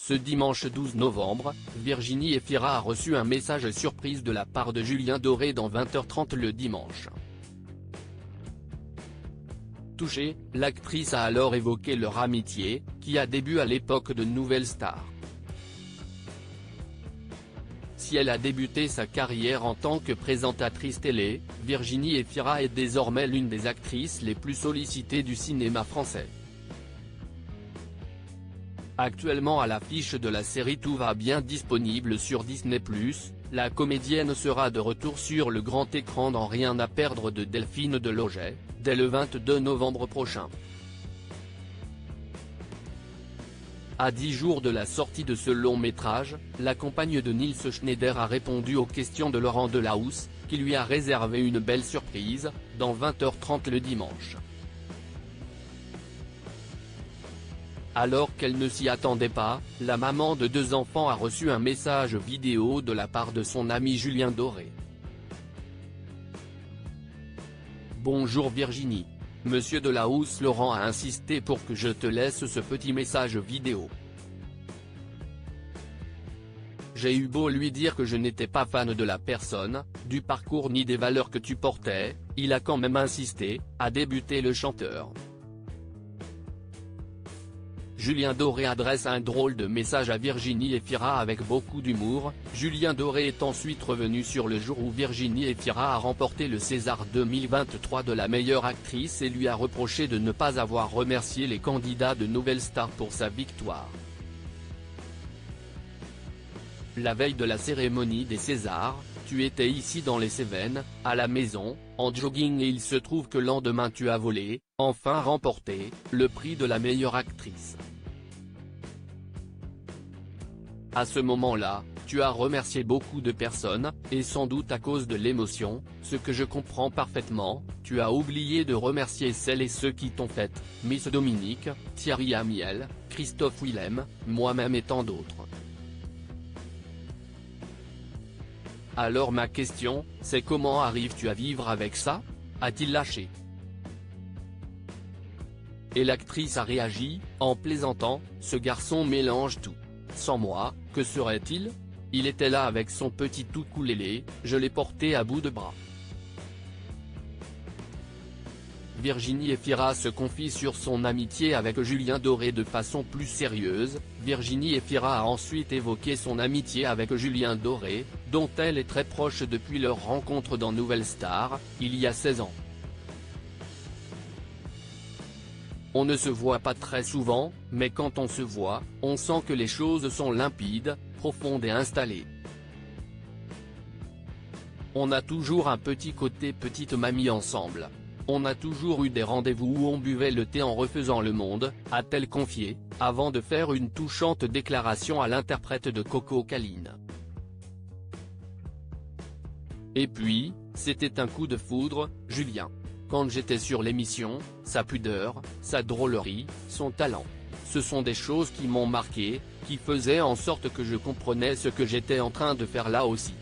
Ce dimanche 12 novembre, Virginie Efira a reçu un message surprise de la part de Julien Doré dans 20h30 le dimanche. Touchée, l'actrice a alors évoqué leur amitié, qui a débuté à l'époque de Nouvelle Star. Si elle a débuté sa carrière en tant que présentatrice télé, Virginie Efira est désormais l'une des actrices les plus sollicitées du cinéma français. Actuellement à l'affiche de la série Tout va bien disponible sur Disney+, la comédienne sera de retour sur le grand écran dans Rien à perdre de Delphine Deloget, dès le 22 novembre prochain. À 10 jours de la sortie de ce long métrage, la compagne de Nils Schneider a répondu aux questions de Laurent Delahousse, qui lui a réservé une belle surprise, dans 20h30 le dimanche. Alors qu'elle ne s'y attendait pas, la maman de 2 enfants a reçu un message vidéo de la part de son ami Julien Doré. Bonjour Virginie. Monsieur Delahousse, Laurent a insisté pour que je te laisse ce petit message vidéo. J'ai eu beau lui dire que je n'étais pas fan de la personne, du parcours ni des valeurs que tu portais, il a quand même insisté, a débuté le chanteur. Julien Doré adresse un drôle de message à Virginie Efira avec beaucoup d'humour. Julien Doré est ensuite revenu sur le jour où Virginie Efira a remporté le César 2023 de la meilleure actrice et lui a reproché de ne pas avoir remercié les candidats de Nouvelle Star pour sa victoire. La veille de la cérémonie des Césars, tu étais ici dans les Cévennes, à la maison, en jogging et il se trouve que le lendemain tu as volé, enfin remporté, le prix de la meilleure actrice. À ce moment-là, tu as remercié beaucoup de personnes, et sans doute à cause de l'émotion, ce que je comprends parfaitement, tu as oublié de remercier celles et ceux qui t'ont fait, Miss Dominique, Thierry Amiel, Christophe Willem, moi-même et tant d'autres. Alors ma question, c'est comment arrives-tu à vivre avec ça ? A-t-il lâché ? Et l'actrice a réagi, en plaisantant, ce garçon mélange tout. Sans moi, que serait-il ? Il était là avec son petit ukulélé, je l'ai porté à bout de bras. Virginie Efira se confie sur son amitié avec Julien Doré de façon plus sérieuse. Virginie Efira a ensuite évoqué son amitié avec Julien Doré, dont elle est très proche depuis leur rencontre dans Nouvelle Star, il y a 16 ans. On ne se voit pas très souvent, mais quand on se voit, on sent que les choses sont limpides, profondes et installées. On a toujours un petit côté petite mamie ensemble. On a toujours eu des rendez-vous où on buvait le thé en refaisant le monde, a-t-elle confié, avant de faire une touchante déclaration à l'interprète de Coco Caline. Et puis, c'était un coup de foudre, Julien. Quand j'étais sur l'émission, sa pudeur, sa drôlerie, son talent. Ce sont des choses qui m'ont marqué, qui faisaient en sorte que je comprenais ce que j'étais en train de faire là aussi.